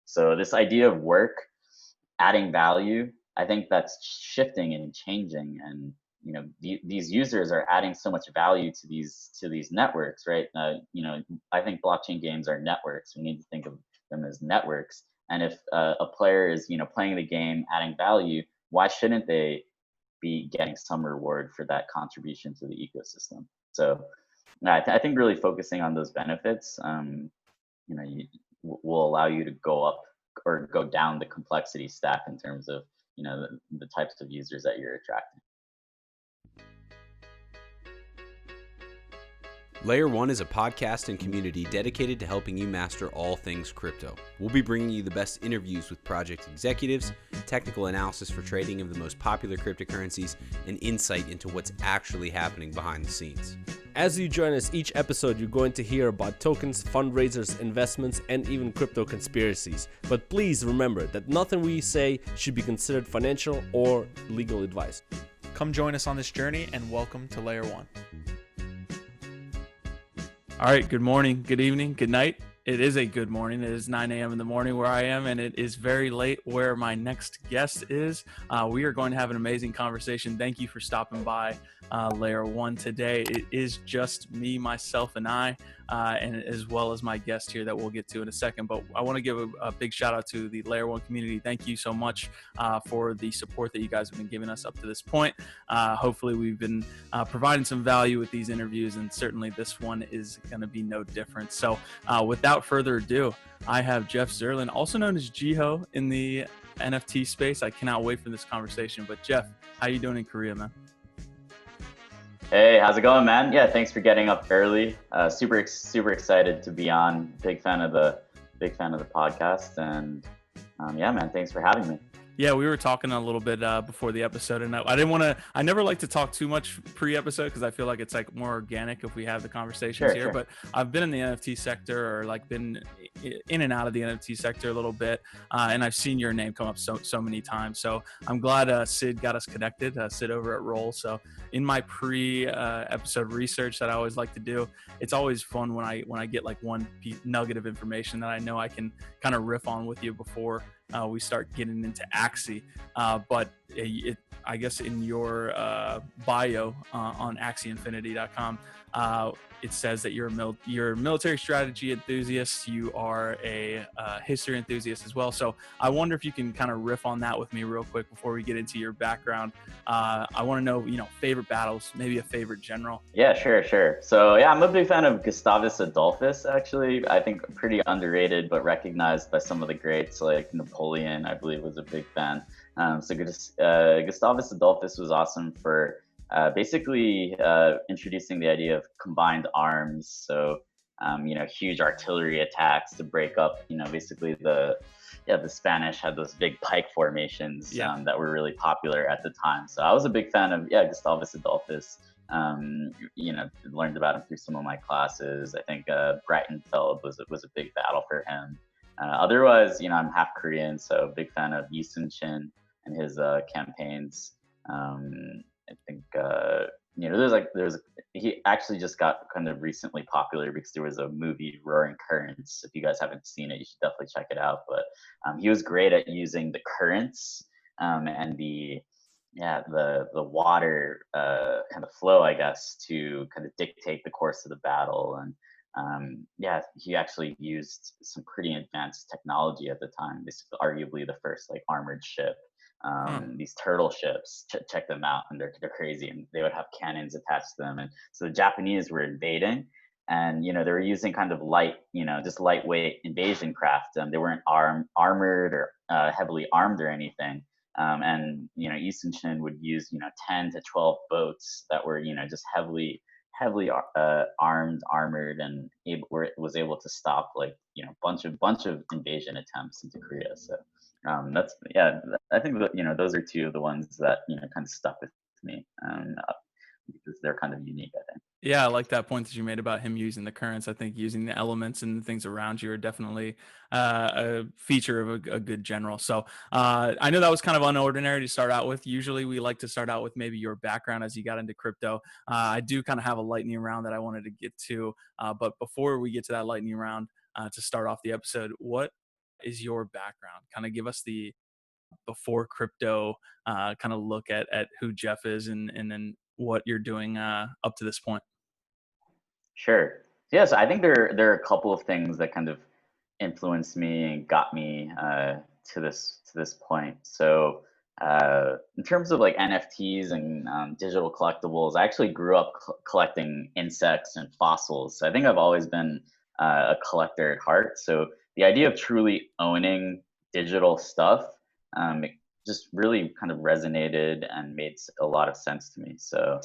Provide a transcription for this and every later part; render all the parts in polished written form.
So this idea of work adding value, I think that's shifting and changing. And these users are adding so much value to these networks, right? I think blockchain games are networks. We need to think of them as networks. And if a player is playing the game, adding value, why shouldn't they be getting some reward for that contribution to the ecosystem? So I think really focusing on those benefits, will allow you to go up or go down the complexity stack in terms of the types of users that you're attracting. Layer 1 is a podcast and community dedicated to helping you master all things crypto. We'll be bringing you the best interviews with project executives, technical analysis for trading of the most popular cryptocurrencies, and insight into what's actually happening behind the scenes. As you join us each episode, you're going to hear about tokens, fundraisers, investments, and even crypto conspiracies. But please remember that nothing we say should be considered financial or legal advice. Come join us on this journey, and welcome to Layer 1. All right, good morning, good evening, good night. It is a good morning. It is 9 a.m. in the morning where I am, and it is very late where my next guest is. We are going to have an amazing conversation. Thank you for stopping by Layer 1 today. It is just me, myself, and I, and as well as my guest here that we'll get to in a second. But I want to give a big shout out to the Layer 1 community. Thank you so much for the support that you guys have been giving us up to this point. Hopefully we've been providing some value with these interviews, and certainly this one is going to be no different. So without further ado, I have Jeff Zirlin, also known as Jiho in the NFT space. I cannot wait for this conversation. But Jeff, how you doing in Korea, man? Hey, how's it going, man? Yeah, thanks for getting up early. Super excited to be on. Big fan of the podcast, and yeah, man, thanks for having me. Yeah, we were talking a little bit before the episode, and I never like to talk too much pre-episode because I feel like it's like more organic if we have the conversations here. Sure. But I've been in the NFT sector, or like been in and out of the NFT sector a little bit, and I've seen your name come up so many times. So I'm glad Sid got us connected, Sid over at Roll. So in my pre-episode research that I always like to do, it's always fun when I get like one nugget of information that I know I can kind of riff on with you before we start getting into Axie. But I guess in your bio on AxieInfinity.com, it says that you're a military strategy enthusiast. You are a history enthusiast as well. So I wonder if you can kind of riff on that with me real quick before we get into your background. I want to know, favorite battles, maybe a favorite general. Yeah, sure. So yeah, I'm a big fan of Gustavus Adolphus, actually. I think pretty underrated, but recognized by some of the greats, like Napoleon, I believe, was a big fan. So Gustavus Adolphus was awesome for basically introducing the idea of combined arms. So, huge artillery attacks to break up, basically the Spanish had those big pike formations that were really popular at the time. So I was a big fan of, Gustavus Adolphus. Learned about him through some of my classes. I think Breitenfeld was a big battle for him. Otherwise, I'm half Korean, so big fan of Yi Sun-shin and his campaigns. I think he actually just got kind of recently popular because there was a movie, Roaring Currents. If you guys haven't seen it, you should definitely check it out. But he was great at using the currents and the water kind of flow, I guess, to kind of dictate the course of the battle. And he actually used some pretty advanced technology at the time. This is arguably the first like armored ship. These turtle ships, check them out, and they're crazy, and they would have cannons attached to them. And so the Japanese were invading, and they were using kind of light, just lightweight invasion craft. They weren't armored or heavily armed or anything. And Yi Sun-shin would use 10 to 12 boats that were just heavily armored, and was able to stop like bunch of invasion attempts into Korea. So I think that those are two of the ones that kind of stuck with me because they're kind of unique, I think. Yeah, I like that point that you made about him using the currents. I think using the elements and the things around you are definitely a feature of a good general. So I know that was kind of unordinary to start out with. Usually we like to start out with maybe your background as you got into crypto. I do kind of have a lightning round that I wanted to get to. But before we get to that lightning round, to start off the episode, what is your background? Kind of give us the before crypto kind of look at who Jeff is, and then what you're doing up to this point. Sure. Yes, I think there are a couple of things that kind of influenced me and got me to this point. So in terms of like NFTs and digital collectibles, I actually grew up collecting insects and fossils. So I think I've always been a collector at heart. So the idea of truly owning digital stuff, it just really kind of resonated and made a lot of sense to me. So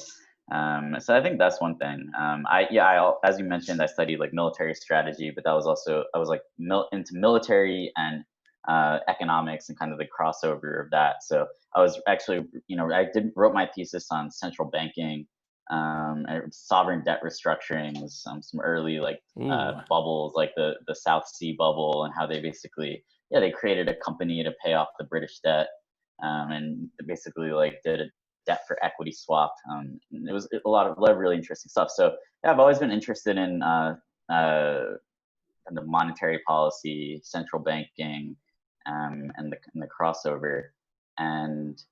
I think that's one thing. As you mentioned, I studied like military strategy, but that was also, I was like into military and economics and kind of the crossover of that. So I was actually, wrote my thesis on central banking, and sovereign debt restructuring, some early like bubbles, like the South Sea bubble, and how they basically, they created a company to pay off the British debt, and basically like did a debt for equity swap. It was a lot of really interesting stuff. So yeah, I've always been interested in kind of monetary policy, central banking, and the crossover. And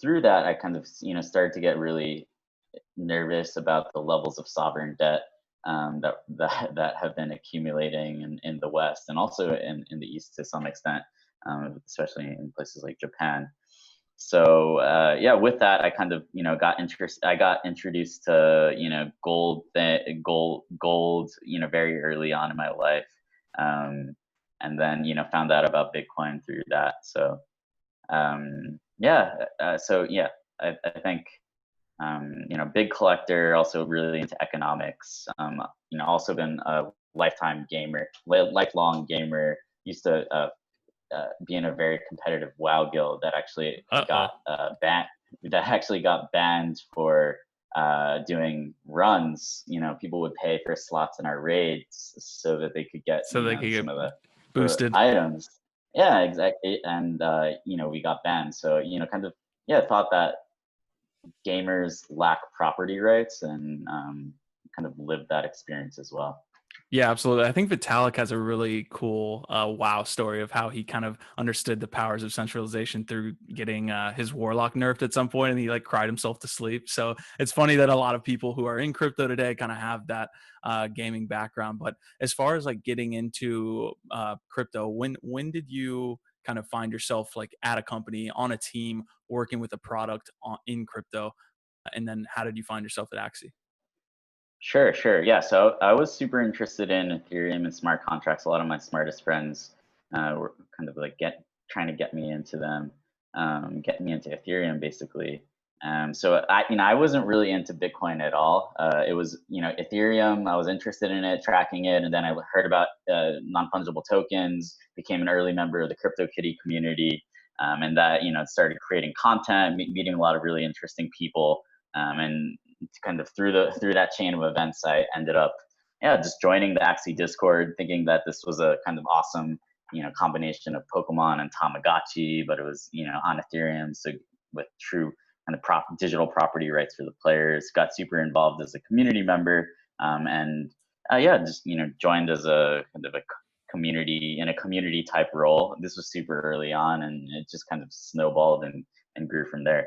through that, I kind of started to get really nervous about the levels of sovereign debt that have been accumulating in the West, and also in the East to some extent, especially in places like Japan. So with that, I kind of I got introduced to gold, very early on in my life, and then found out about Bitcoin through that. So I think big collector, also really into economics. Also been a lifelong gamer. Used to be in a very competitive WoW guild that actually got banned. That actually got banned for doing runs. People would pay for slots in our raids so that they could get some of the boosted items. Yeah, exactly. And we got banned. So thought that gamers lack property rights, and kind of lived that experience as well. Yeah, absolutely. I think Vitalik has a really cool WoW story of how he kind of understood the powers of centralization through getting his warlock nerfed at some point, and he like cried himself to sleep. So it's funny that a lot of people who are in crypto today kind of have that gaming background. But as far as like getting into crypto, when did you kind of find yourself like at a company, on a team, working with a product in crypto? And then how did you find yourself at Axie? Sure. Yeah, so I was super interested in Ethereum and smart contracts. A lot of my smartest friends were kind of like trying to get me into them, get me into Ethereum basically. So I wasn't really into Bitcoin at all. It was Ethereum. I was interested in it, tracking it, and then I heard about non-fungible tokens. Became an early member of the CryptoKitty community, and that started creating content, meeting a lot of really interesting people, and kind of through that chain of events, I ended up just joining the Axie Discord, thinking that this was a kind of awesome combination of Pokemon and Tamagotchi, but it was on Ethereum, so with true kind of digital property rights for the players. Got super involved as a community member, and just joined as a kind of a community type role. This was super early on, and it just kind of snowballed and grew from there.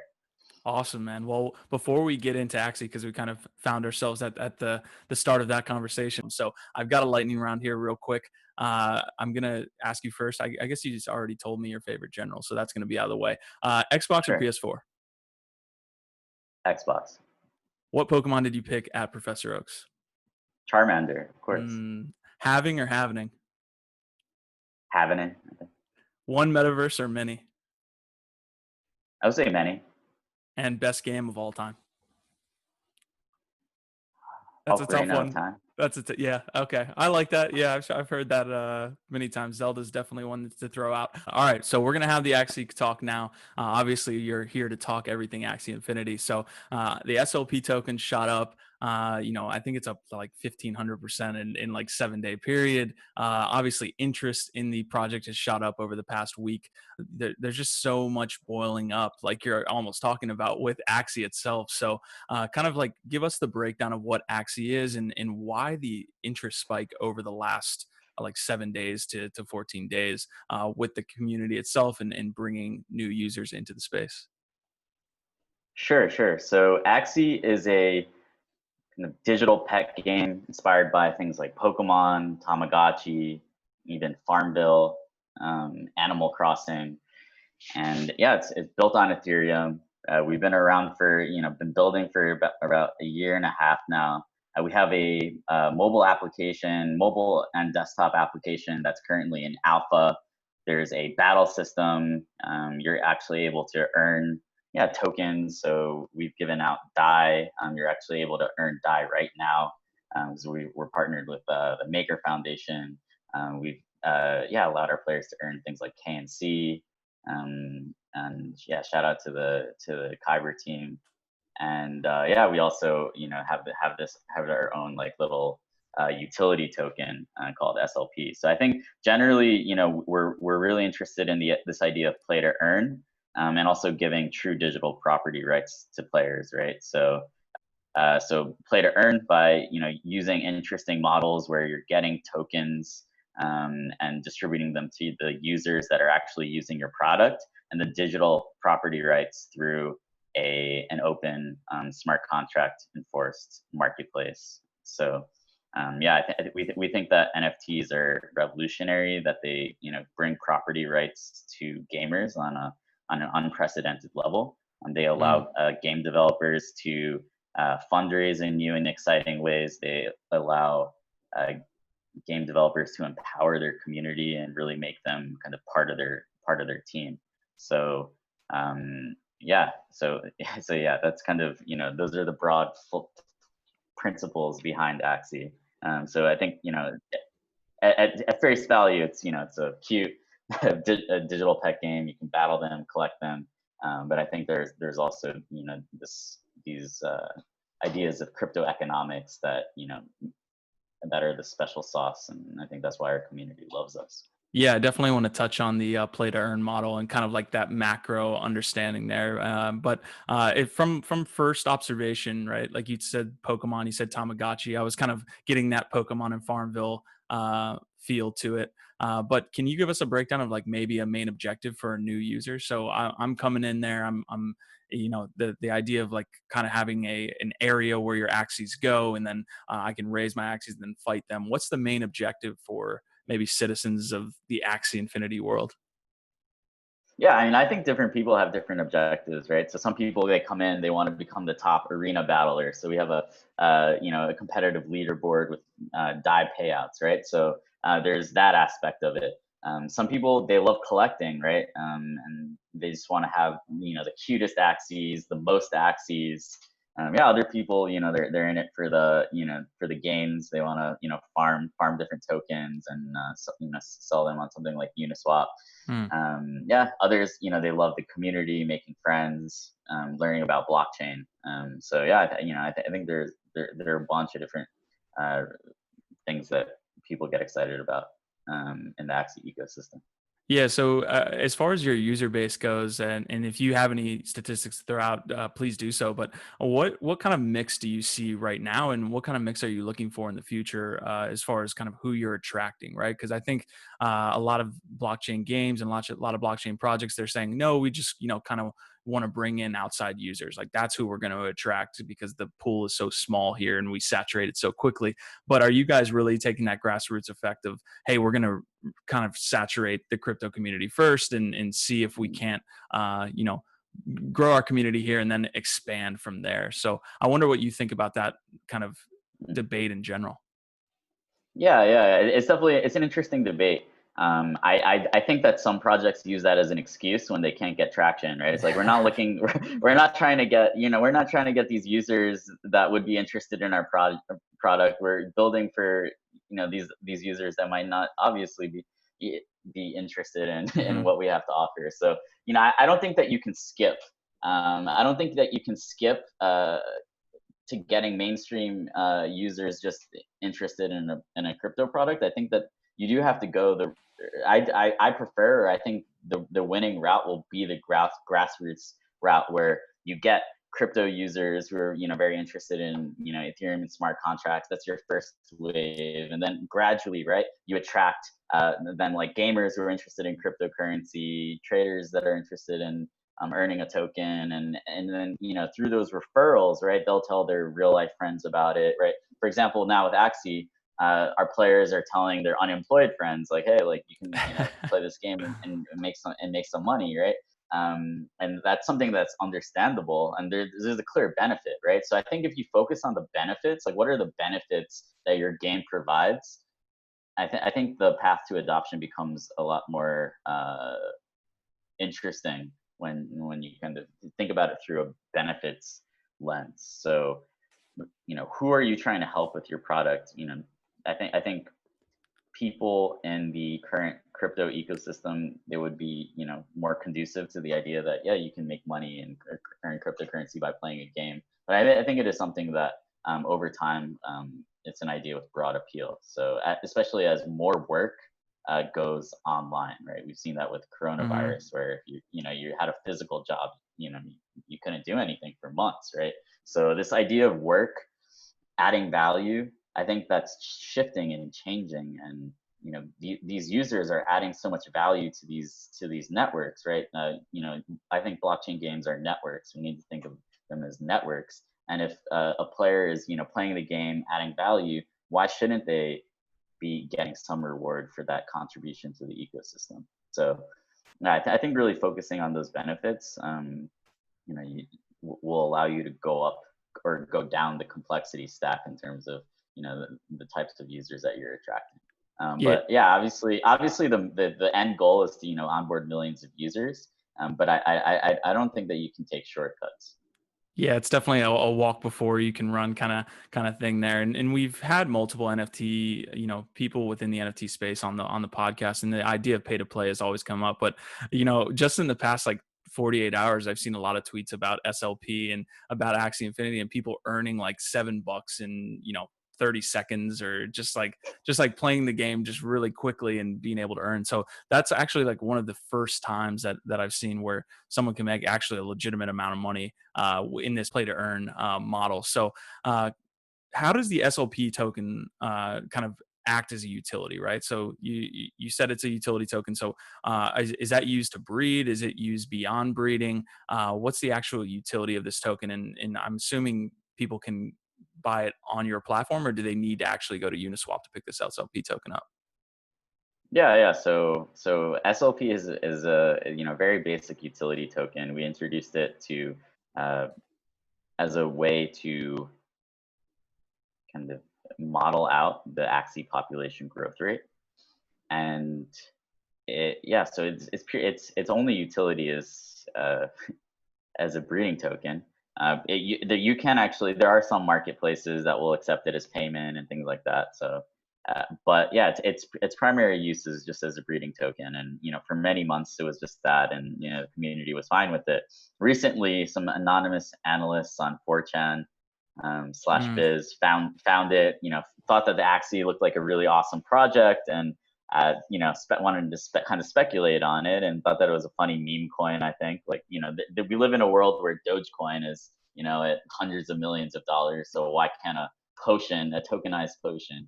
Awesome, man. Well, before we get into Axie, because we kind of found ourselves at the start of that conversation, so I've got a lightning round here real quick. I'm gonna ask you first. I guess you just already told me your favorite general, so that's gonna be out of the way. Xbox or PS4? Xbox. What Pokemon did you pick at Professor Oak's? Charmander, of course. Having or having? Having it. One Metaverse or many? I would say many. And best game of all time? That's a tough one. That's yeah. Okay, I like that. Yeah, I've heard that many times. Zelda's definitely one to throw out. All right, so we're gonna have the Axie talk now. Obviously, you're here to talk everything Axie Infinity. So the SLP token shot up. I think it's up to like 1,500% in like 7-day period. Obviously, interest in the project has shot up over the past week. There's just so much boiling up, like you're almost talking about with Axie itself. So kind of like give us the breakdown of what Axie is and why the interest spike over the last like 7 days to 14 days with the community itself and bringing new users into the space? Sure, sure. So Axie is a kind of digital pet game inspired by things like Pokemon, Tamagotchi, even Farmville, Animal Crossing, and yeah, it's built on Ethereum. We've been around for been building for about a year and a half now. We have a mobile application, mobile and desktop application that's currently in alpha. There's a battle system. You're actually able to earn tokens. So we've given out DAI. You're actually able to earn DAI right now. So we're partnered with the Maker Foundation. We've allowed our players to earn things like KNC. And yeah, shout out to the Kyber team. And we also have our own like little utility token called SLP. So I think generally, we're really interested in this idea of play to earn, and also giving true digital property rights to players, right? So play to earn by using interesting models where you're getting tokens and distributing them to the users that are actually using your product, and the digital property rights through an open smart contract enforced marketplace. So we think that NFTs are revolutionary, that they bring property rights to gamers on an unprecedented level. And they allow game developers to fundraise in new and exciting ways. They allow game developers to empower their community and really make them kind of part of their team. So that's kind of those are the broad principles behind Axie. So I think at face value, it's a cute a digital pet game. You can battle them, collect them, but I think there's also these ideas of crypto economics that that are the special sauce, and I think that's why our community loves us. Yeah, I definitely want to touch on the play to earn model and kind of like that macro understanding there. From first observation, right? Like you said, Pokemon, you said Tamagotchi. I was kind of getting that Pokemon and Farmville feel to it. But can you give us a breakdown of like maybe a main objective for a new user? So I'm coming in there. I'm the idea of like kind of having an area where your Axies go, and then I can raise my Axies and then fight them. What's the main objective for maybe citizens of the Axie Infinity world? Yeah, I mean, I think different people have different objectives, right? So some people, they come in, they want to become the top arena battler. So we have a competitive leaderboard with DAI payouts, right? So there's that aspect of it. Some people, they love collecting, right? And they just want to have the cutest Axies, the most Axies. Other people, they're in it for the games. They want to farm different tokens and sell them on something like Uniswap. Others, they love the community, making friends, learning about blockchain. I think there are a bunch of different things that people get excited about in the Axie ecosystem. Yeah. So as far as your user base goes, and if you have any statistics to throw out, please do so. But what kind of mix do you see right now, and what kind of mix are you looking for in the future as far as kind of who you're attracting, right? Because I think a lot of blockchain games and a lot of blockchain projects, they're saying, no, we just kind of want to bring in outside users. Like that's who we're going to attract because the pool is so small here and we saturate it so quickly. But are you guys really taking that grassroots effect of, hey, we're going to kind of saturate the crypto community first and see if we can't, grow our community here and then expand from there? So I wonder what you think about that kind of debate in general. Yeah, it's definitely an interesting debate. I think that some projects use that as an excuse when they can't get traction, right? It's like we're not looking, we're not trying to get, we're not trying to get these users that would be interested in our product. We're building for these users that might not obviously be interested in what we have to offer. So I don't think that you can skip. I don't think that you can skip to getting mainstream users just interested in a crypto product. I think that you do have to go I prefer, I think the winning route will be the grassroots route where you get crypto users who are, very interested in, Ethereum and smart contracts. That's your first wave. And then gradually, right, you attract then like gamers who are interested in cryptocurrency, traders that are interested in earning a token. And then, through those referrals, right, they'll tell their real life friends about it, right? For example, now with Axie, our players are telling their unemployed friends, like, hey, like you can play this game and make some money, right? And that's something that's understandable, and there's a clear benefit, right? So I think if you focus on the benefits, like what are the benefits that your game provides, I think the path to adoption becomes a lot more interesting when you kind of think about it through a benefits lens. So, who are you trying to help with your product? I think people in the current crypto ecosystem, they would be, more conducive to the idea that, yeah, you can make money and earn cryptocurrency by playing a game. But I think it is something that over time, it's an idea with broad appeal. So especially as more work goes online, right? We've seen that with coronavirus, where if you had a physical job, you couldn't do anything for months, right? So this idea of work adding value, I think that's shifting and changing, and these users are adding so much value to these networks, right? I think blockchain games are networks. We need to think of them as networks. And if a player is playing the game, adding value, why shouldn't they be getting some reward for that contribution to the ecosystem? So I think really focusing on those benefits, will allow you to go up or go down the complexity stack in terms of the types of users that you're attracting. But yeah, obviously the end goal is to onboard millions of users. But I don't think that you can take shortcuts. Yeah, it's definitely a walk before you can run kind of thing there. And we've had multiple NFT, people within the NFT space on the podcast, and the idea of pay to play has always come up. But, just in the past, like 48 hours, I've seen a lot of tweets about SLP and about Axie Infinity, and people earning like $7 in, 30 seconds, or just like playing the game just really quickly and being able to earn. So that's actually like one of the first times that I've seen where someone can make actually a legitimate amount of money in this play to earn model. So how does the SLP token kind of act as a utility, right? So you said it's a utility token. So is that used to breed? Is it used beyond breeding? What's the actual utility of this token? And I'm assuming people can buy it on your platform, or do they need to actually go to Uniswap to pick this SLP token up? Yeah. So SLP is a very basic utility token. We introduced it to as a way to kind of model out the Axie population growth rate, and so its only utility is as a breeding token. You can actually, there are some marketplaces that will accept it as payment and things like that. So, but yeah, its primary use is just as a breeding token, and for many months it was just that, and the community was fine with it. Recently, some anonymous analysts on 4chan /biz found it, thought that the Axie looked like a really awesome project, and wanted to kind of speculate on it, and thought that it was a funny meme coin. I think, like, we live in a world where Dogecoin is, at hundreds of millions of dollars. So why can't a tokenized potion,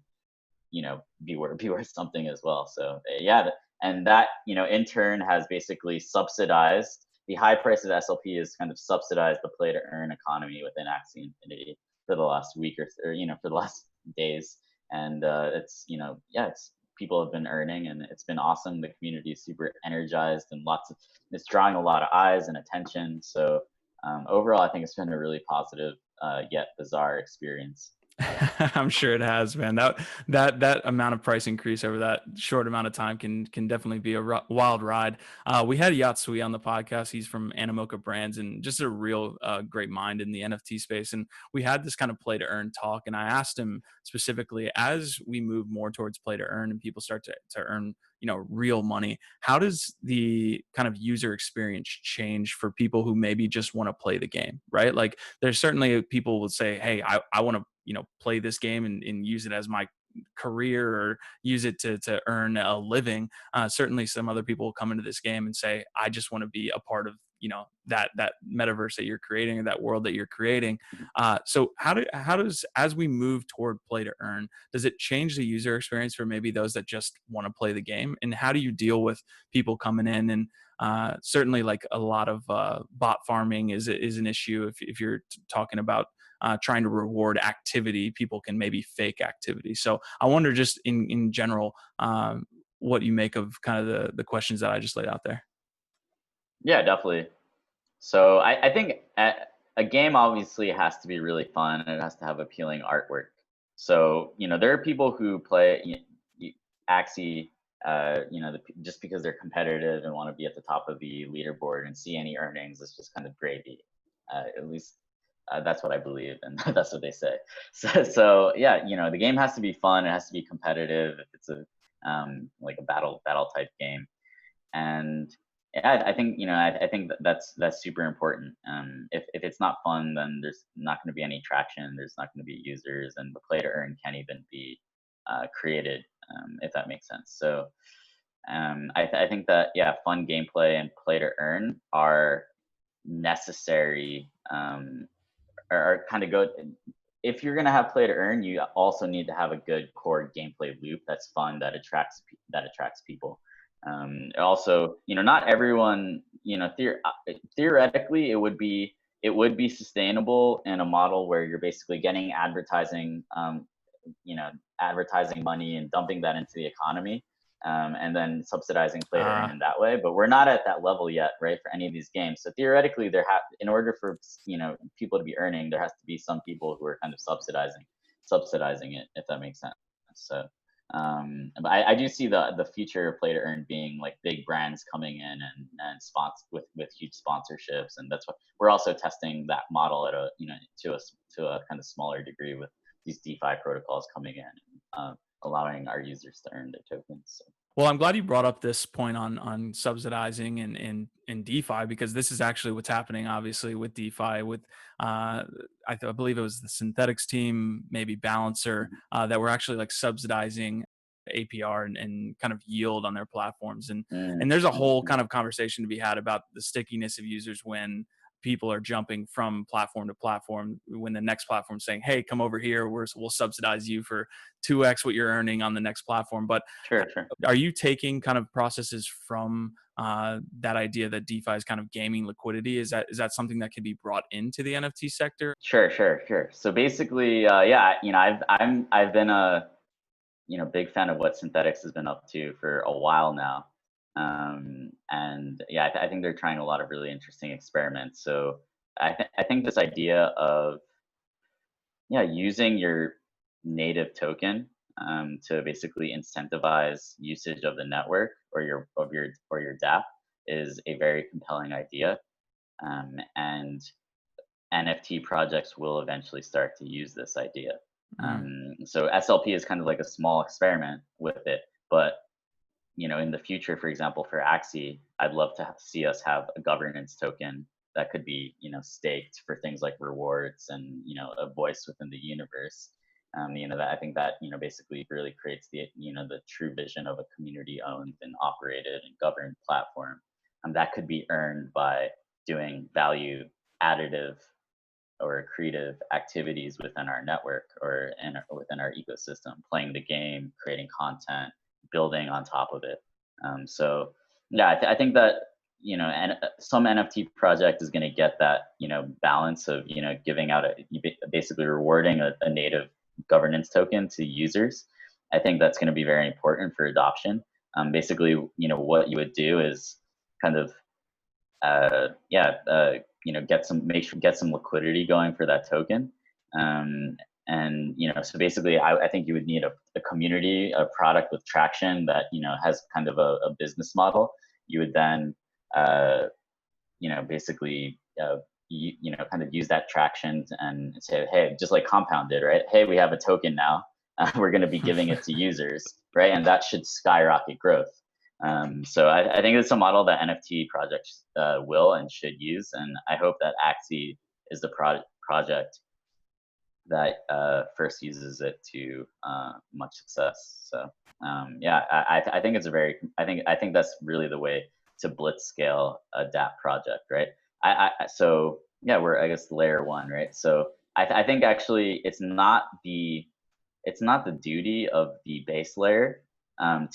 be worth something as well? So yeah, and that, in turn has basically subsidized the high price of SLP, is kind of subsidized the play to earn economy within Axie Infinity for the last week or for the last days. And it's people have been earning, and it's been awesome. The community is super energized, and it's drawing a lot of eyes and attention. So overall, I think it's been a really positive yet bizarre experience. I'm sure it has, man. That amount of price increase over that short amount of time can definitely be a wild ride. We had Yatsui on the podcast. He's from Animoca Brands, and just a real great mind in the NFT space. And we had this kind of play to earn talk, and I asked him specifically, as we move more towards play to earn and people start to earn real money, how does the kind of user experience change for people who maybe just want to play the game, right? Like, there's certainly people will say, hey, I want to play this game and use it as my career, or use it to earn a living. Certainly some other people will come into this game and say, I just want to be a part of that metaverse that you're creating, or that world that you're creating. So how does, as we move toward play to earn, does it change the user experience for maybe those that just want to play the game? And how do you deal with people coming in? And certainly, like, a lot of bot farming is an issue. If you're talking about trying to reward activity, people can maybe fake activity. So I wonder, just in general, what you make of kind of the questions that I just laid out there. Yeah, definitely. So I think a game obviously has to be really fun, and it has to have appealing artwork. So, there are people who play Axie, just because they're competitive and want to be at the top of the leaderboard and see any earnings is just kind of gravy. At least that's what I believe, and that's what they say. So yeah, the game has to be fun. It has to be competitive. If it's a like a battle type game, and yeah, I think I think that's super important. If it's not fun, then there's not going to be any traction. There's not going to be users, and the play to earn can't even be created, if that makes sense. So I think that, yeah, fun gameplay and play to earn are necessary, or kind of go. If you're gonna have play to earn, you also need to have a good core gameplay loop that's fun, that attracts people. Also, not everyone, theoretically, it would be sustainable in a model where you're basically getting advertising money and dumping that into the economy, and then subsidizing play to earn in that way. But we're not at that level yet, right, for any of these games. So theoretically, in order for people to be earning, there has to be some people who are kind of subsidizing it, if that makes sense. So but I do see the future of play to earn being like big brands coming in and with huge sponsorships, and that's what we're also testing that model at to a kind of smaller degree with these DeFi protocols coming in, allowing our users to earn their tokens. So. Well, I'm glad you brought up this point on subsidizing in DeFi, because this is actually what's happening, obviously, with DeFi. With I believe it was the Synthetics team, maybe Balancer, that were actually like subsidizing APR and kind of yield on their platforms. And there's a whole kind of conversation to be had about the stickiness of users when people are jumping from platform to platform, when the next platform is saying, hey, come over here, we'll subsidize you for 2x what you're earning on the next platform. But sure. Are you taking kind of processes from that idea that DeFi is kind of gaming liquidity? Is that something that can be brought into the NFT sector? Sure. So basically, yeah, I've been a big fan of what Synthetics has been up to for a while now. And yeah, I think they're trying a lot of really interesting experiments. So I think this idea of using your native token to basically incentivize usage of the network or your dApp is a very compelling idea, and NFT projects will eventually start to use this idea. So SLP is kind of like a small experiment with it, but in the future, for example, for Axie, I'd love to see us have a governance token that could be, staked for things like rewards and, a voice within the universe. That I think that, basically really creates the true vision of a community-owned and operated and governed platform. That could be earned by doing value additive or creative activities within our network or within our ecosystem, playing the game, creating content, building on top of it. So yeah, I think that and some NFT project is going to get that balance of giving out basically rewarding a native governance token to users. I think that's going to be very important for adoption. Basically, what you would do is kind of get some liquidity going for that token. And so basically, I think you would need a community, a product with traction that has kind of a business model. You would then basically kind of use that traction and say, hey, just like Compound did, right? Hey, we have a token now. We're going to be giving it to users, right? And that should skyrocket growth. So I think it's a model that NFT projects will and should use, and I hope that Axie is the project that first uses it to much success. So yeah, I think it's I think that's really the way to blitz scale a dApp project, right? So yeah, we're, I guess, layer one, right? So I think actually it's not the duty of the base layer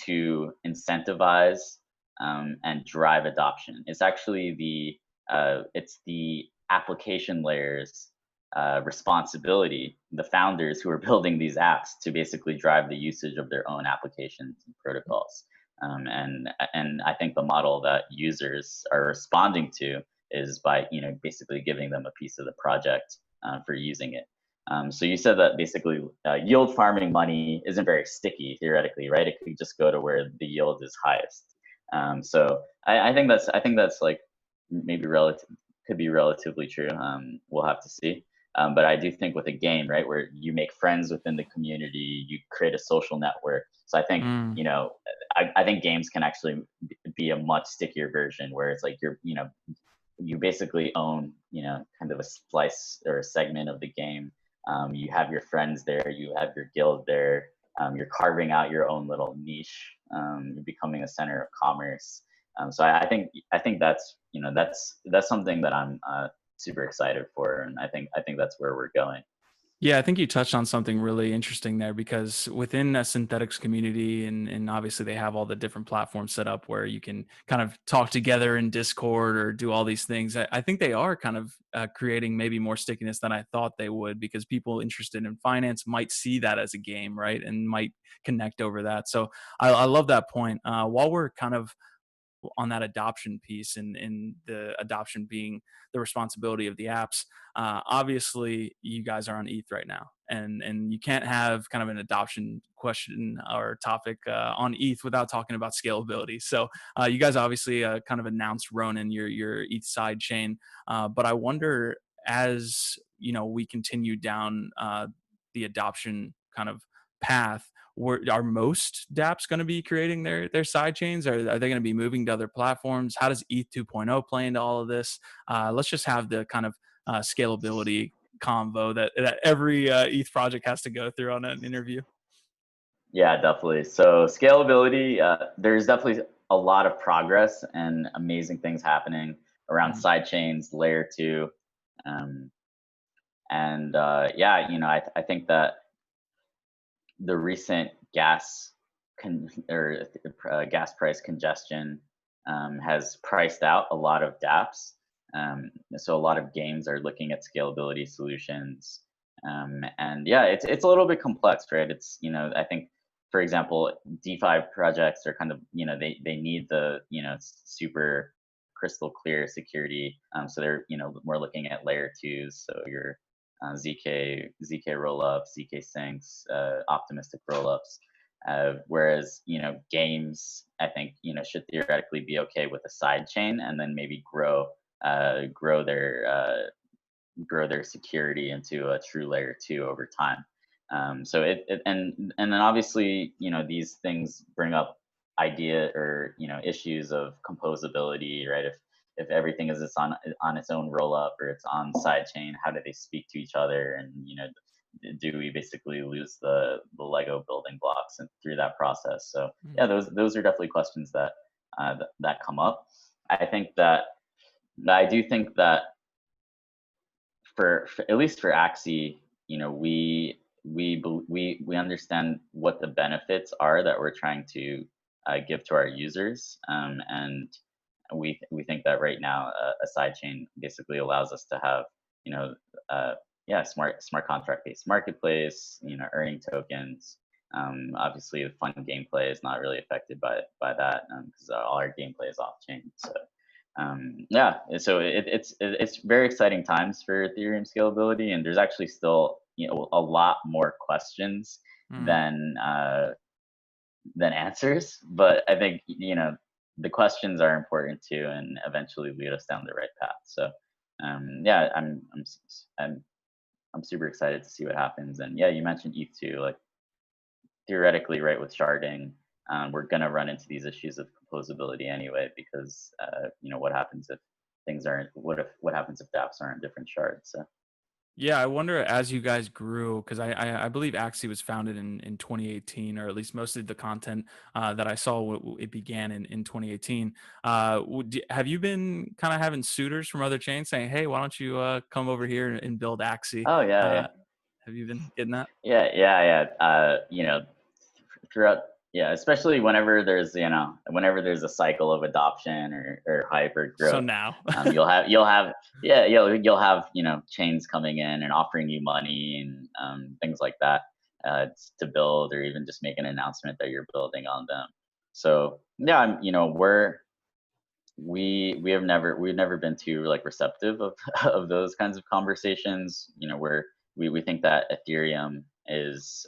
to incentivize and drive adoption. It's actually it's the application layers responsibility, the founders who are building these apps, to basically drive the usage of their own applications and protocols. And I think the model that users are responding to is by basically giving them a piece of the project for using it. So you said that basically yield farming money isn't very sticky theoretically, right? It could just go to where the yield is highest. So I think that's like maybe could be relatively true. We'll have to see. But I do think with a game, right, where you make friends within the community, you create a social network. So I think I think games can actually be a much stickier version where it's like you basically own kind of a slice or a segment of the game. You have your friends there, you have your guild there, you're carving out your own little niche, you're becoming a center of commerce. So I think that's that's something that I'm super excited for, and I think that's where we're going. Yeah, I think you touched on something really interesting there, because within a synthetics community, and obviously they have all the different platforms set up where you can kind of talk together in Discord or do all these things. I think they are kind of creating maybe more stickiness than I thought they would, because people interested in finance might see that as a game, right? And might connect over that. So I love that point. While we're kind of on that adoption piece, and the adoption being the responsibility of the apps. Obviously, you guys are on ETH right now, and you can't have kind of an adoption question or topic on ETH without talking about scalability. So you guys obviously kind of announced Ronin, your ETH side chain, but I wonder, as we continue down the adoption kind of path, are most dApps going to be creating their side chains? Are they going to be moving to other platforms? How does ETH 2.0 play into all of this? Let's just have the kind of scalability convo that every ETH project has to go through on an interview. Yeah, definitely. So scalability, there's definitely a lot of progress and amazing things happening around side chains, layer two. And yeah, I think that the recent gas price congestion has priced out a lot of dApps. So a lot of games are looking at scalability solutions. And yeah, it's a little bit complex, right? It's, I think, for example, DeFi projects are kind of, they need the, super crystal clear security. So they're, we're looking at layer twos. So your ZK rollups, ZK syncs, optimistic rollups. Whereas games, I think should theoretically be okay with a side chain, and then maybe grow their security into a true layer two over time. So and then obviously these things bring up issues of composability, right? If everything is on its own roll up, or it's on sidechain, how do they speak to each other? And do we basically lose the Lego building blocks and through that process? So yeah, those are definitely questions that that come up. I do think that for at least for Axie, we understand what the benefits are that we're trying to give to our users, and we think that right now a sidechain basically allows us to have smart contract based marketplace, earning tokens. Obviously, the fun gameplay is not really affected by that, because all our gameplay is off chain. So so it's very exciting times for Ethereum scalability, and there's actually still a lot more questions than answers. But I think the questions are important too, and eventually lead us down the right path. So yeah, I'm super excited to see what happens. And yeah, you mentioned ETH too. Like theoretically, right, with sharding, we're gonna run into these issues of composability anyway, because what happens if things aren't? What happens if dApps aren't different shards? So Yeah, I wonder as you guys grew, because I believe Axie was founded in 2018, or at least most of the content that I saw, it began in 2018. Have you been kind of having suitors from other chains saying, hey, why don't you come over here and build Axie? Oh yeah, Uh, yeah. have you been getting that? Yeah. You know, throughout, yeah, especially whenever there's a cycle of adoption or hyper So growth, now. you'll have chains coming in and offering you money and things like that, to build or even just make an announcement that you're building on them. So yeah, we've never been too like receptive of of those kinds of conversations. We think that Ethereum is,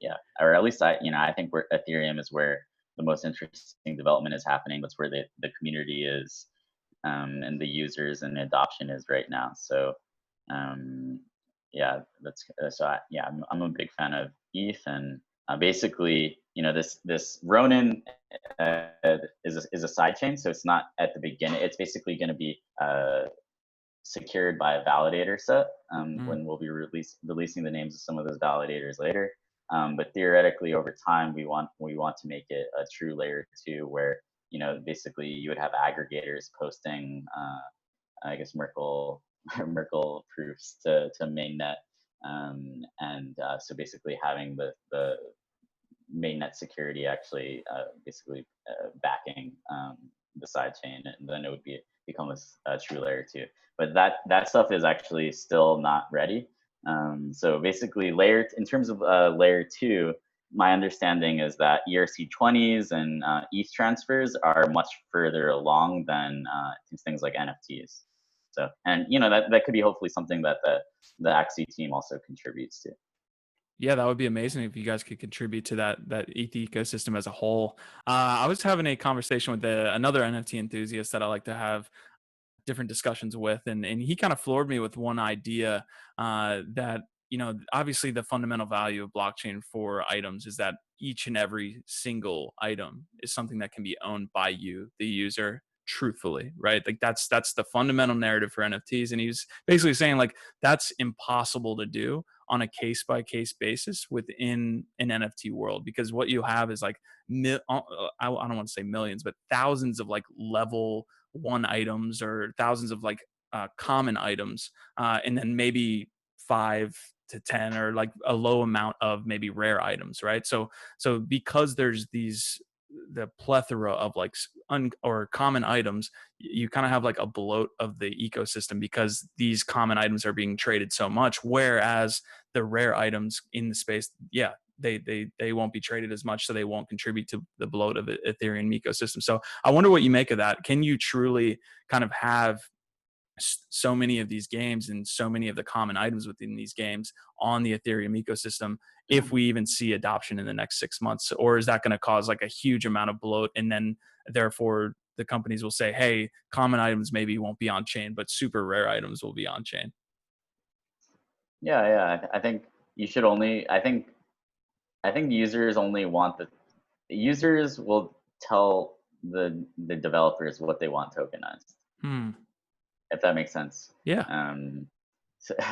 yeah, or at least I think where Ethereum is where the most interesting development is happening. That's where the community is, and the users and adoption is right now. So um, yeah, I'm a big fan of ETH, and basically, this Ronin is a side chain, so it's not at the beginning. It's basically going to be secured by a validator set, Mm. when we'll be releasing the names of some of those validators later. But theoretically, over time, we want to make it a true layer two, where basically you would have aggregators posting, I guess, Merkle proofs to mainnet, and so basically having the mainnet security actually, basically backing, the side chain, and then it would become a true layer two. But that stuff is actually still not ready. So basically, in terms of layer two, my understanding is that ERC20s and ETH transfers are much further along than things like NFTs. So, and that could be hopefully something that the Axie team also contributes to. Yeah, that would be amazing if you guys could contribute to that ETH ecosystem as a whole. I was having a conversation with another NFT enthusiast that I like to have different discussions with, and he kind of floored me with one idea, that obviously the fundamental value of blockchain for items is that each and every single item is something that can be owned by you, the user, truthfully, right? Like that's the fundamental narrative for NFTs, and he's basically saying like that's impossible to do on a case by case basis within an NFT world, because what you have is like I don't want to say millions, but thousands of like level one items, or thousands of like common items, and then maybe 5 to 10, or like a low amount of maybe rare items, right? So because there's the plethora of like or common items, you kind of have like a bloat of the ecosystem because these common items are being traded so much, whereas the rare items in the space, yeah, they won't be traded as much, so they won't contribute to the bloat of the Ethereum ecosystem. So I wonder what you make of that. Can you truly kind of have so many of these games and so many of the common items within these games on the Ethereum ecosystem if we even see adoption in the next 6 months? Or is that going to cause like a huge amount of bloat, and then therefore the companies will say, hey, common items maybe won't be on chain, but super rare items will be on chain? Yeah. I think you should only. I think users only want the users will tell the developers what they want tokenized, Hmm. if that makes sense. Yeah.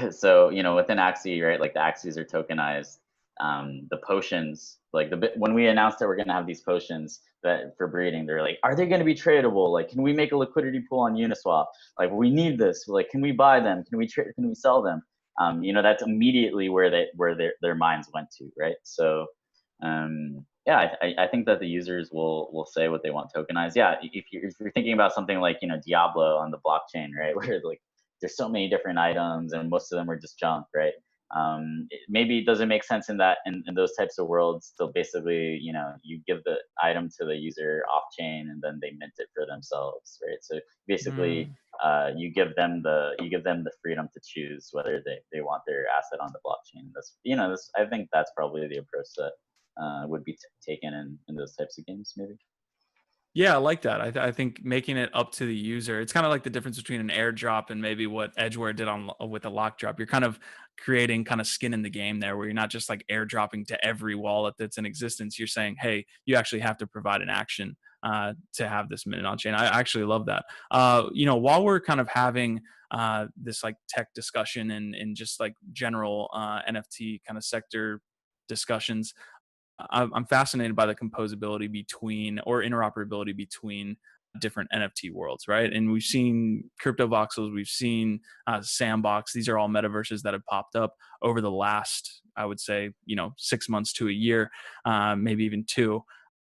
So within Axie, right, like the Axies are tokenized. The potions, like when we announced that we're gonna have these potions that for breeding, they're like, are they gonna be tradable? Like, can we make a liquidity pool on Uniswap? Like, we need this. Like, can we buy them? Can we trade? Can we sell them? That's immediately where their minds went to, right? So yeah, I think that the users will say what they want tokenized. Yeah, if you're thinking about something like Diablo on the blockchain, right, where like there's so many different items and most of them are just junk, right? Maybe it doesn't make sense in those types of worlds. So basically, you give the item to the user off chain and then they mint it for themselves, right? So basically, Hmm. you give them the freedom to choose whether they want their asset on the blockchain. I think that's probably the approach that would be taken in those types of games, maybe. Yeah, I like that. I think making it up to the user, it's kind of like the difference between an airdrop and maybe what Edgeware did with a lock drop. You're kind of creating kind of skin in the game there, where you're not just like airdropping to every wallet that's in existence. You're saying, hey, you actually have to provide an action to have this minted on chain. I actually love that. While we're kind of having this like tech discussion and just like general NFT kind of sector discussions, I'm fascinated by the composability between or interoperability between different NFT worlds, right? And we've seen crypto voxels, we've seen Sandbox. These are all metaverses that have popped up over the last, I would say, 6 months to a year, maybe even 2.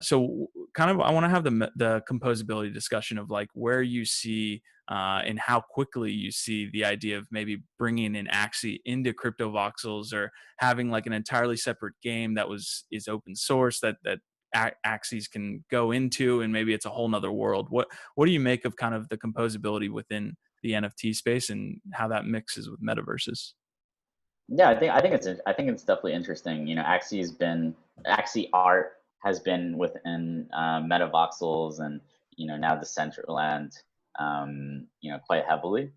So kind of, I want to have the composability discussion of like where you see and how quickly you see the idea of maybe bringing in Axie into crypto voxels, or having like an entirely separate game that is open source that Axies can go into, and maybe it's a whole nother world. What do you make of kind of the composability within the NFT space and how that mixes with metaverses? Yeah, I think it's definitely interesting. Axie art has been within metavoxels and now Decentraland, quite heavily.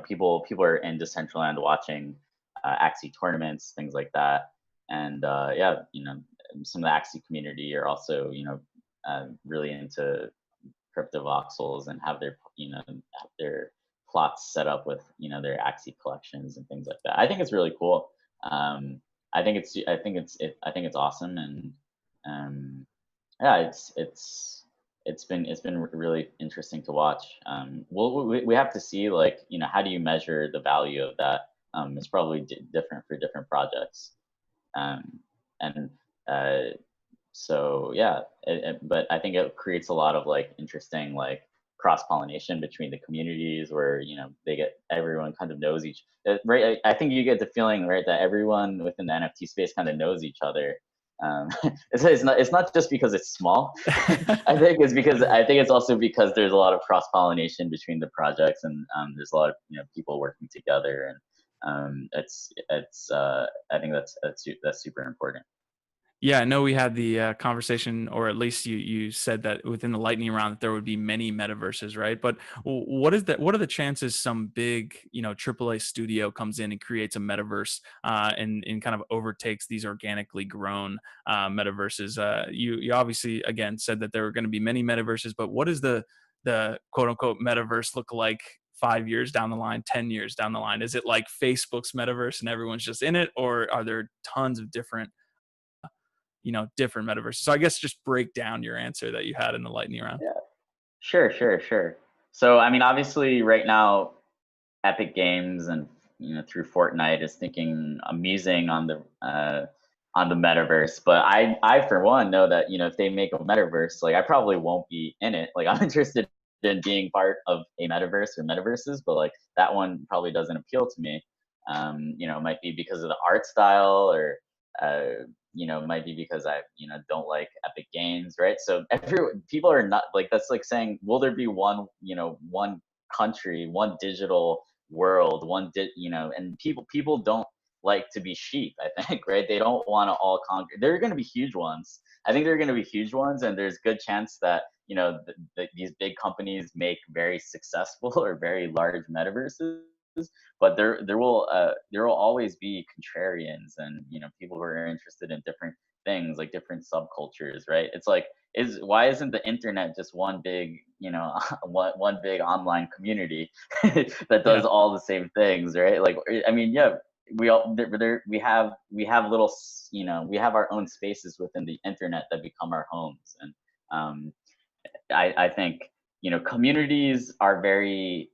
People are in Decentraland watching Axie tournaments, things like that, and yeah, some of the Axie community are also really into crypto voxels and have their plots set up with their Axie collections and things like that. I think it's really cool. I think it's awesome, and yeah, it's been really interesting to watch. We have to see, like, how do you measure the value of that? It's probably different for different projects, and so yeah, but I think it creates a lot of like interesting like cross pollination between the communities, where everyone kind of knows right. I think you get the feeling, right, that everyone within the NFT space kind of knows each other. It's not just because it's small. I think it's also because there's a lot of cross pollination between the projects, and there's a lot of people working together, and I think that's super important. Yeah, I know we had the conversation, or at least you said that within the lightning round that there would be many metaverses, right? But what is that? What are the chances some big, AAA studio comes in and creates a metaverse and kind of overtakes these organically grown metaverses? You obviously again said that there were going to be many metaverses, but what does the quote unquote metaverse look like 5 years down the line, 10 years down the line? Is it like Facebook's metaverse and everyone's just in it, or are there tons of different metaverses? So I guess just break down your answer that you had in the lightning round. Yeah, sure. So I mean, obviously, right now, Epic Games and through Fortnite is thinking amusing on the metaverse. But I for one know that if they make a metaverse, like, I probably won't be in it. Like, I'm interested in being part of a metaverse or metaverses, but like that one probably doesn't appeal to me. It might be because of the art style, or it might be because I don't like Epic Games, right? So people are not like, that's like saying, will there be one country, one digital world, and people don't like to be sheep, I think, right? They don't want to all conquer. There are going to be huge ones. I think there are going to be huge ones, and there's good chance that these big companies make very successful or very large metaverses. But there will always be contrarians, and people who are interested in different things, like different subcultures, right? It's like, why isn't the internet just one big one big online community that does all the same things, right? Like, I mean, yeah, we have little, we have our own spaces within the internet that become our homes, and I think communities are very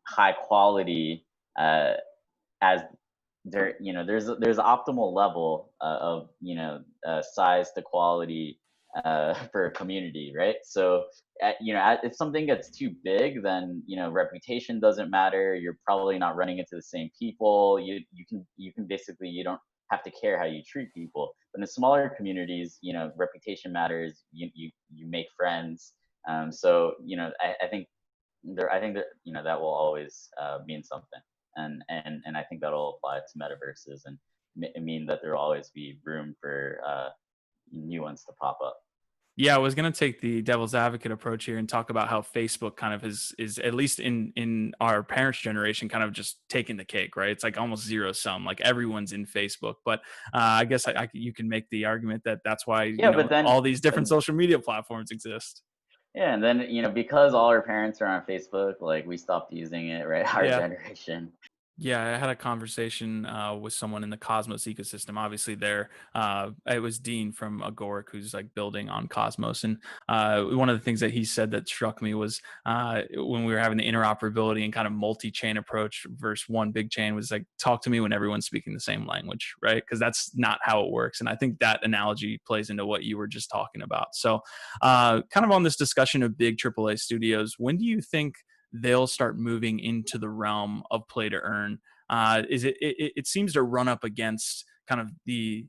high quality, as there's optimal level of size to quality for a community, right? So if something gets too big, then reputation doesn't matter. You're probably not running into the same people. You can basically, you don't have to care how you treat people. But in smaller communities, reputation matters. You make friends. So I think that that will always mean something, and I think that'll apply to metaverses, and mean that there will always be room for new ones to pop up. Yeah, I was going to take the devil's advocate approach here and talk about how Facebook kind of is at least in our parents' generation kind of just taking the cake, right? It's like almost zero sum. Like, everyone's in Facebook, but I guess you can make the argument that that's why Yeah, but then all these different social media platforms exist. Yeah, and then because all our parents are on Facebook, like we stopped using it, right? Our Yeah. generation. Yeah, I had a conversation with someone in the Cosmos ecosystem. Obviously, it was Dean from Agoric who's like building on Cosmos, and one of the things that he said that struck me was when we were having the interoperability and kind of multi-chain approach versus one big chain was like, talk to me when everyone's speaking the same language, right? Because that's not how it works, and I think that analogy plays into what you were just talking about. So, kind of on this discussion of big AAA studios, when do you think they'll start moving into the realm of play to earn? It seems to run up against kind of the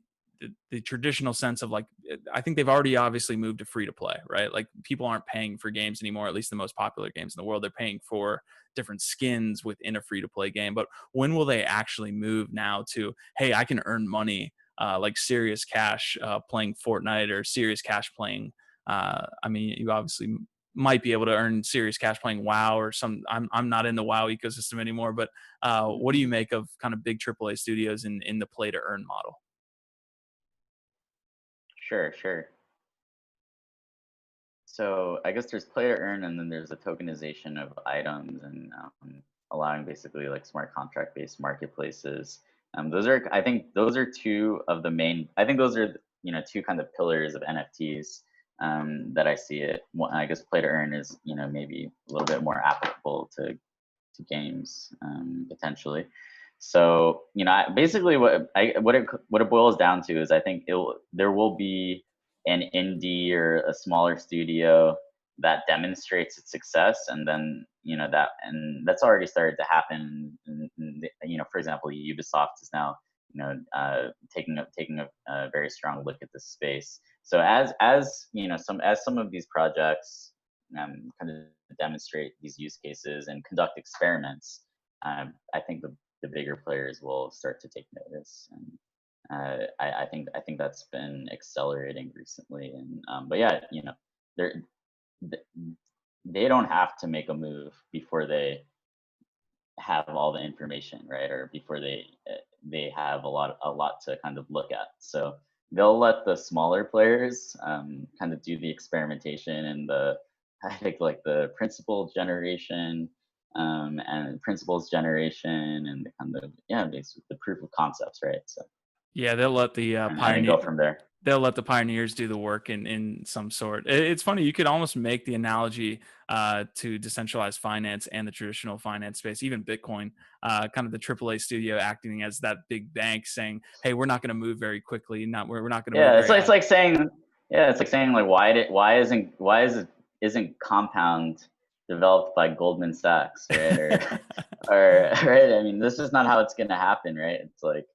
traditional sense of like, I think they've already obviously moved to free to play, right? Like people aren't paying for games anymore, at least the most popular games in the world. They're paying for different skins within a free to play game. But when will they actually move now to, hey, I can earn money, like serious cash playing Fortnite, or serious cash playing I mean, you obviously might be able to earn serious cash playing WoW or some. I'm not in the WoW ecosystem anymore, but what do you make of kind of big AAA studios in the play to earn model? Sure. So I guess there's play to earn, and then there's the tokenization of items, and allowing basically like smart contract based marketplaces. I think those are two of the main. I think those are two kind of pillars of NFTs that I see it. I guess play to earn is maybe a little bit more applicable to games potentially. So basically what it boils down to is I think there will be an indie or a smaller studio that demonstrates its success, and then that's already started to happen. For example, Ubisoft is now taking a very strong look at this space. So some of these projects kind of demonstrate these use cases and conduct experiments, I think the bigger players will start to take notice. And I think that's been accelerating recently. And but yeah, they're they don't have to make a move before they have all the information, right? Or before they have a lot to kind of look at. So they'll let the smaller players kind of do the experimentation and I think like the principles generation and the kind of basically the proof of concepts, right? So Yeah, they'll let the and then go from there. they'll let the pioneers do the work in some sort. It's funny, you could almost make the analogy to decentralized finance and the traditional finance space, even Bitcoin, kind of the AAA studio acting as that big bank saying, hey, we're not going to move very quickly, we're not going to move Yeah, very it's like saying like why isn't Compound developed by Goldman Sachs, right? Or right? I mean, this is not how it's going to happen, right? It's like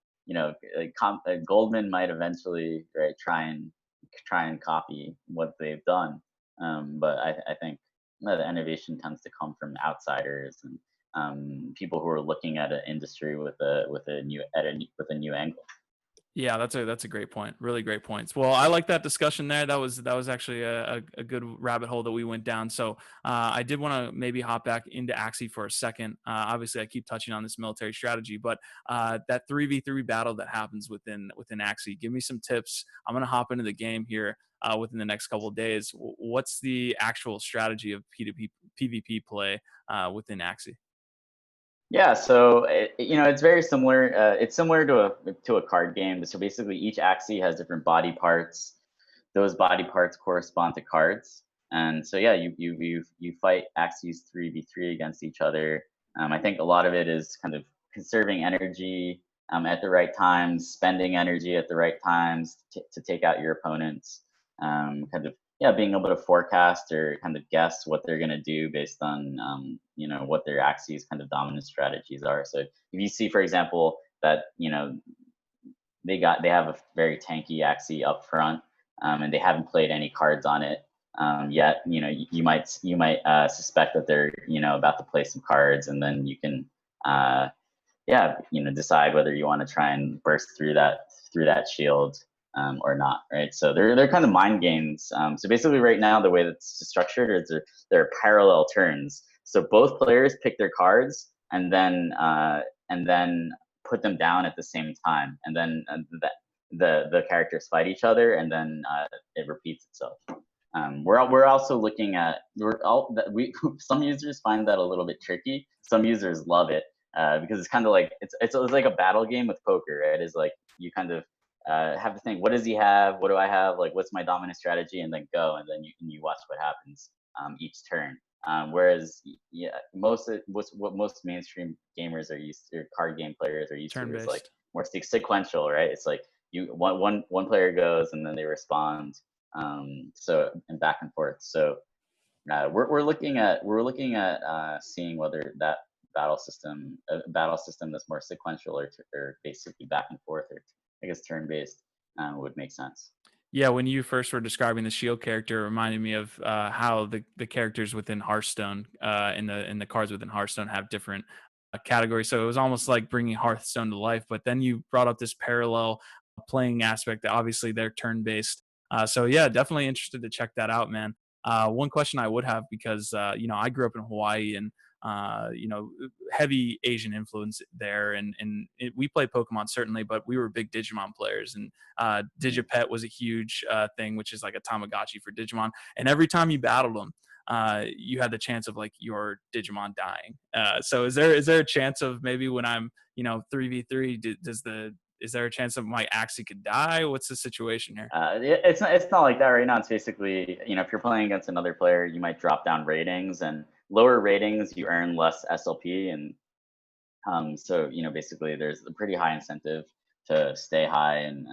Goldman might eventually try and copy what they've done, but I think the innovation tends to come from outsiders and people who are looking at an industry with a new angle. Yeah, that's a great point. Really great points. Well, I like that discussion there. That was actually a good rabbit hole that we went down. So I did want to maybe hop back into Axie for a second. Obviously, I keep touching on this military strategy, but that 3v3 battle that happens within Axie, give me some tips. I'm gonna hop into the game here within the next couple of days. What's the actual strategy of P2P PvP play within Axie? Yeah, so it's very similar. It's similar to a card game. So basically, each Axie has different body parts. Those body parts correspond to cards, and so yeah, you fight Axies 3v3 against each other. I think a lot of it is kind of conserving energy at the right times, spending energy at the right times to take out your opponents. Kind of being able to forecast or kind of guess what they're going to do based on what their Axies kind of dominant strategies are. So if you see, for example, that they have a very tanky Axie up front, and they haven't played any cards on it yet, you might suspect that they're about to play some cards, and then you can decide whether you want to try and burst through that shield or not, right? So they're kind of mind games. So basically, right now the way that's structured is there are parallel turns. So both players pick their cards and then put them down at the same time, and then the characters fight each other, and then it repeats itself. We're also looking at some users find that a little bit tricky. Some users love it because it's kind of like it's like a battle game with poker, right? It's like you kind of have to think, what does he have? What do I have? Like, what's my dominant strategy? And then go, and then you watch what happens each turn. Whereas, yeah, what most mainstream gamers are used to, or card game players are used to, is like more sequential, right? It's like one player goes and then they respond, so, and back and forth. So we're looking at seeing whether that battle system that's more sequential or basically back and forth, or I guess turn based, would make sense. Yeah, when you first were describing the shield character, it reminded me of how the characters within Hearthstone, in the cards within Hearthstone, have different categories. So it was almost like bringing Hearthstone to life. But then you brought up this parallel playing aspect that obviously they're turn based. So yeah, definitely interested to check that out, man. One question I would have, because I grew up in Hawaii, and heavy Asian influence there, and we played Pokemon certainly, but we were big Digimon players, and Digipet was a huge thing, which is like a Tamagotchi for Digimon. And every time you battled them, you had the chance of like your Digimon dying. So is there a chance of maybe when I'm 3v3, is there a chance that my Axie could die? What's the situation here? It's not like that right now. It's basically, if you're playing against another player, you might drop down ratings, and lower ratings you earn less SLP, and so basically there's a pretty high incentive to stay high, and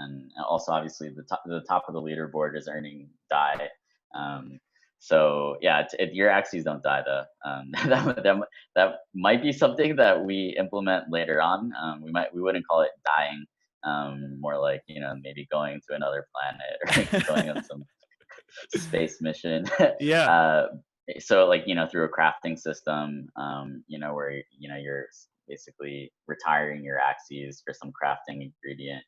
also obviously the top of the leaderboard is earning die. So yeah, your Axies don't die though. That might be something that we implement later on. We wouldn't call it dying. More like maybe going to another planet, or going on some space mission. Yeah. So like through a crafting system, where you're basically retiring your Axies for some crafting ingredient,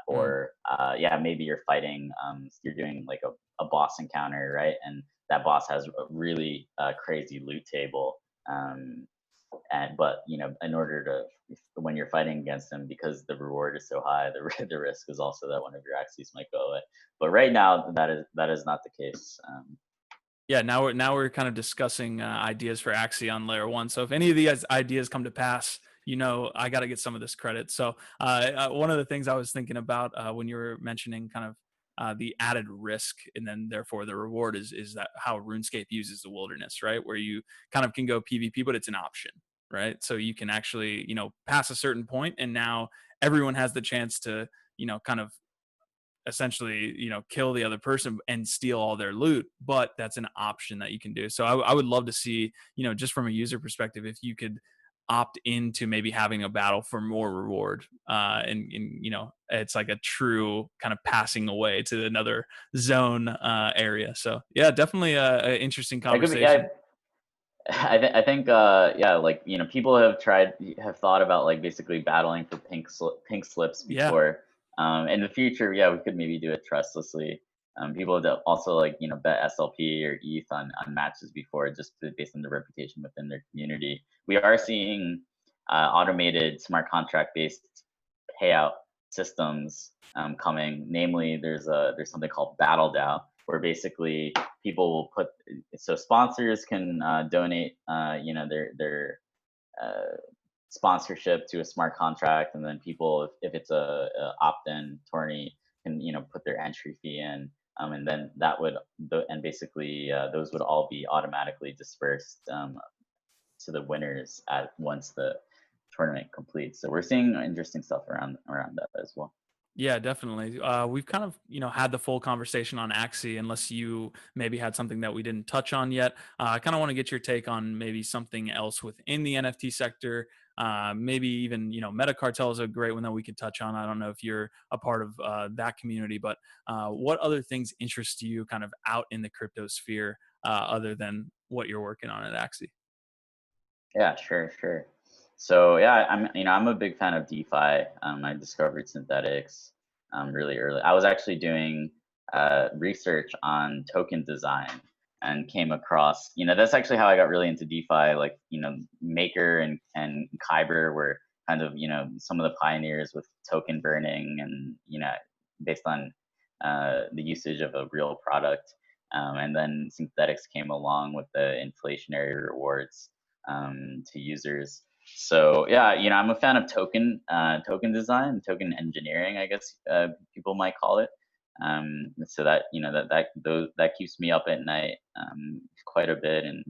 or yeah, maybe you're fighting, you're doing like a boss encounter, right? And that boss has a really crazy loot table, but in order to, when you're fighting against them, because the reward is so high, the risk is also that one of your Axies might go away. But right now that is not the case. Yeah, now we're kind of discussing ideas for Axie on layer one. So if any of these ideas come to pass, I got to get some of this credit. So one of the things I was thinking about when you were mentioning kind of the added risk, and then therefore the reward, is that how RuneScape uses the wilderness, right? Where you kind of can go PvP, but it's an option, right? So you can actually, pass a certain point, and now everyone has the chance to, kind of essentially kill the other person and steal all their loot, but that's an option that you can do. So I would love to see, just from a user perspective, if you could opt into maybe having a battle for more reward, and it's like a true kind of passing away to another zone area. So yeah, definitely an interesting conversation. I think yeah, like people have thought about like basically battling for pink slips before. In the future, yeah, we could maybe do it trustlessly. People have also like bet SLP or ETH on matches before, just based on the reputation within their community. We are seeing automated smart contract based payout systems coming. Namely, there's something called Battle DAO, where basically people will so sponsors can donate their sponsorship to a smart contract, and then people, if it's a opt-in tourney, can put their entry fee in, and then that would basically those would all be automatically dispersed to the winners once the tournament completes. So we're seeing interesting stuff around that as well. Yeah, definitely. We've kind of, had the full conversation on Axie, unless you maybe had something that we didn't touch on yet. I kind of want to get your take on maybe something else within the NFT sector. Maybe even, Metacartel is a great one that we could touch on. I don't know if you're a part of that community, but what other things interest you kind of out in the crypto sphere, other than what you're working on at Axie? Yeah, sure. So yeah, I'm a big fan of DeFi. I discovered synthetics really early. I was actually doing research on token design, and came across, that's actually how I got really into DeFi. Like, Maker and Kyber were kind of, some of the pioneers with token burning, and, based on the usage of a real product. And then synthetics came along with the inflationary rewards to users. So yeah, you know, I'm a fan of token design, token engineering, I guess people might call it. So that, you know, that keeps me up at night quite a bit. And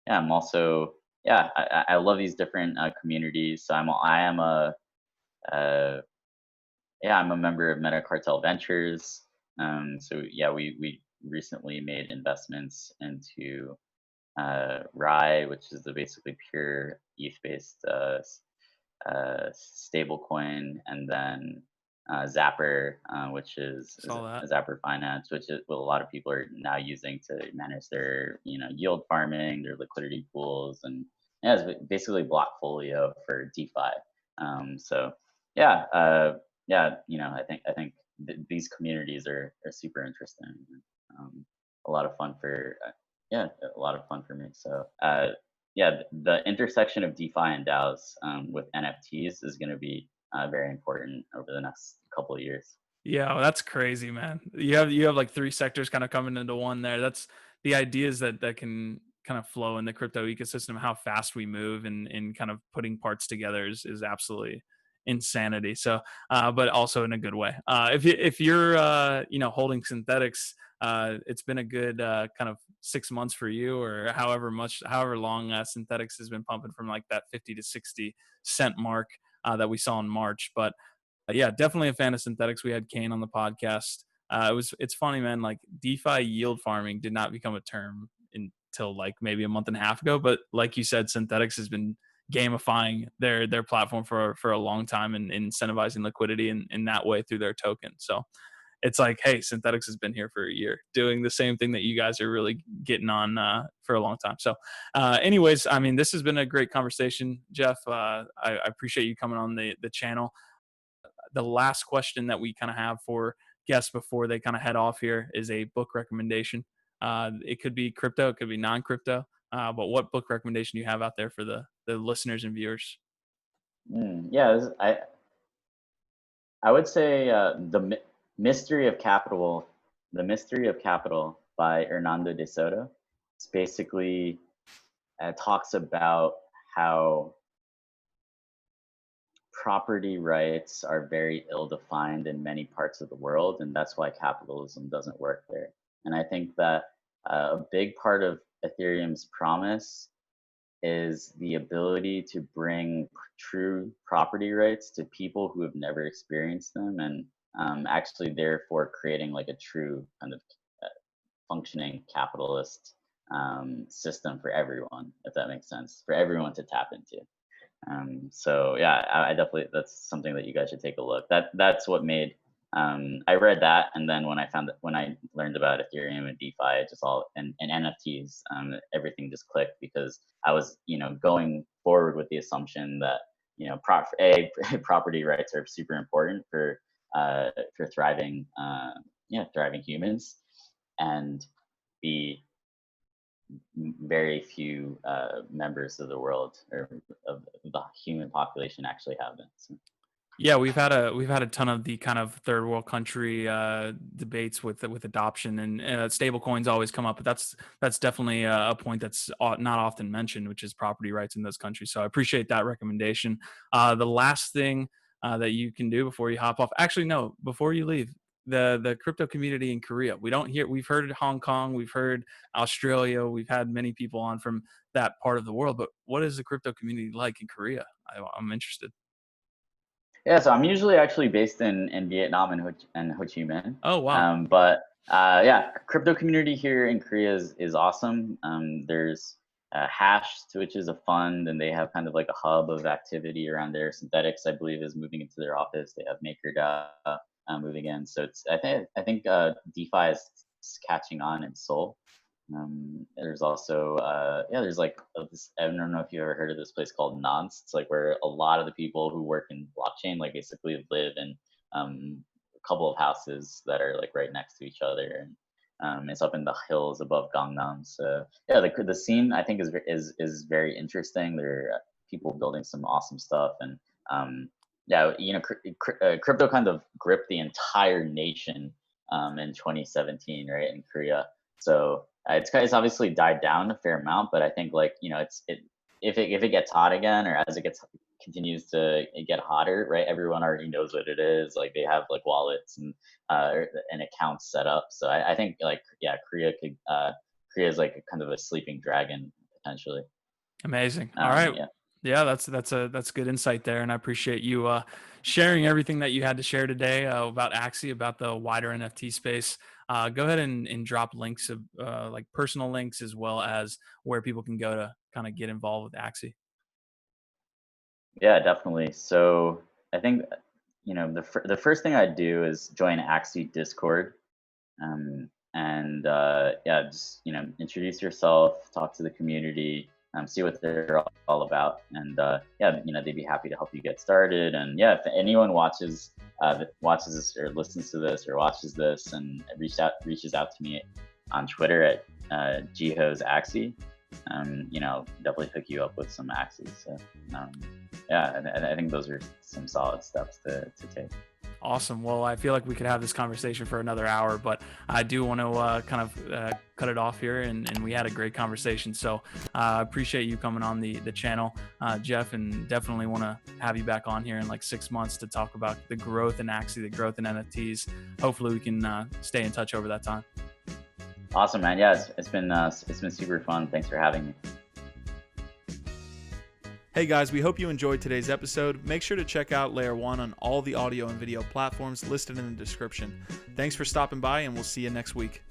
yeah, I'm also, yeah, I love these different communities. So I am a yeah, I'm a member of Metacartel Ventures. So yeah, we recently made investments into Rye, which is the basically pure ETH-based stablecoin, and then Zapper, which is Saw that. Zapper Finance, which is what a lot of people are now using to manage their, you know, yield farming, their liquidity pools, and yeah, it's basically Blockfolio for DeFi. So yeah, you know, I think these communities are super interesting. A lot of fun for yeah, a lot of fun for me. So yeah, the intersection of DeFi and DAOs with NFTs is going to be very important over the next couple of years. Yeah, well, that's crazy, man. You have like three sectors kind of coming into one there. That's the ideas that can kind of flow in the crypto ecosystem. How fast we move and kind of putting parts together is absolutely insanity. So, but also in a good way. If you're you know, holding synthetics, it's been a good kind of 6 months for you, or however long synthetics has been pumping from like that 50 to 60 cent mark that we saw in March, but yeah, definitely a fan of synthetics. We had Kane on the podcast. It's funny, man. Like DeFi yield farming did not become a term until like maybe a month and a half ago. But like you said, synthetics has been gamifying their platform for a long time and incentivizing liquidity in that way through their token. So it's like, hey, synthetics has been here for a year, doing the same thing that you guys are really getting on for a long time. So, anyways, I mean, this has been a great conversation, Jeff. I appreciate you coming on the channel. The last question that we kind of have for guests before they kind of head off here is a book recommendation. It could be crypto, it could be non-crypto, but what book recommendation do you have out there for the listeners and viewers? Yeah, I would say Mystery of Capital, The Mystery of Capital by Hernando de Soto. It's basically talks about how property rights are very ill-defined in many parts of the world, and that's why capitalism doesn't work there. And I think that a big part of Ethereum's promise is the ability to bring true property rights to people who have never experienced them, and actually therefore creating like a true kind of functioning capitalist system for everyone, if that makes sense, for everyone to tap into. So yeah, I definitely, that's something that you guys should take a look. That's what made I read that, and then when I learned about Ethereum and DeFi, just all and NFTs, everything just clicked, because I was, you know, going forward with the assumption that, you know, property rights are super important for thriving thriving humans, and B, very few members of the world or of the human population actually have them. So. Yeah, we've had a ton of the kind of third world country debates with adoption, and stable coins always come up, but that's definitely a point that's not often mentioned, which is property rights in those countries. So I appreciate that recommendation. The last thing that you can do before you hop off, actually no, before you leave, the crypto community in Korea. We've heard Hong Kong, we've heard Australia, we've had many people on from that part of the world, but what is the crypto community like in Korea? I'm interested. Yeah, so I'm usually actually based in Vietnam and Ho Chi Minh. Oh wow. But yeah, crypto community here in Korea is awesome. There's Hash, which is a fund, and they have kind of like a hub of activity around there. Synthetics, I believe, is moving into their office. They have MakerDAO moving in. So I think DeFi is catching on in Seoul. There's also there's like I don't know if you ever heard of this place called Nonce. It's like where a lot of the people who work in blockchain like basically live in a couple of houses that are like right next to each other, and it's up in the hills above Gangnam. So yeah, the scene I think is very interesting. There are people building some awesome stuff, and yeah, you know, crypto kind of gripped the entire nation in 2017, right, in Korea. So it's obviously died down a fair amount, but I think like, you know, if it gets hot again, or as it continues to get hotter, right? Everyone already knows what it is. Like they have like wallets and accounts set up. So I think like, yeah, Korea is like kind of a sleeping dragon potentially. Amazing. All right. Yeah, that's good insight there, and I appreciate you sharing everything that you had to share today about Axie, about the wider NFT space. Go ahead and drop links of like personal links, as well as where people can go to kind of get involved with Axie. Yeah, definitely. So I think, you know, the first thing I'd do is join Axie Discord. And yeah, just, you know, introduce yourself, talk to the community, see what they're all about, and yeah, you know, they'd be happy to help you get started. And yeah, if anyone watches this or listens to this or watches this and reaches out to me on Twitter at Jiho's Axie, you know, definitely hook you up with some Axies. So yeah, I think those are some solid steps to take. Awesome. Well, I feel like we could have this conversation for another hour, but I do want to kind of cut it off here, and we had a great conversation. So I appreciate you coming on the channel, Jeff, and definitely want to have you back on here in like 6 months to talk about the growth in Axie, the growth in NFTs. Hopefully we can stay in touch over that time. Awesome, man. Yeah, it's been super fun. Thanks for having me. Hey guys, we hope you enjoyed today's episode. Make sure to check out Layer 1 on all the audio and video platforms listed in the description. Thanks for stopping by, and we'll see you next week.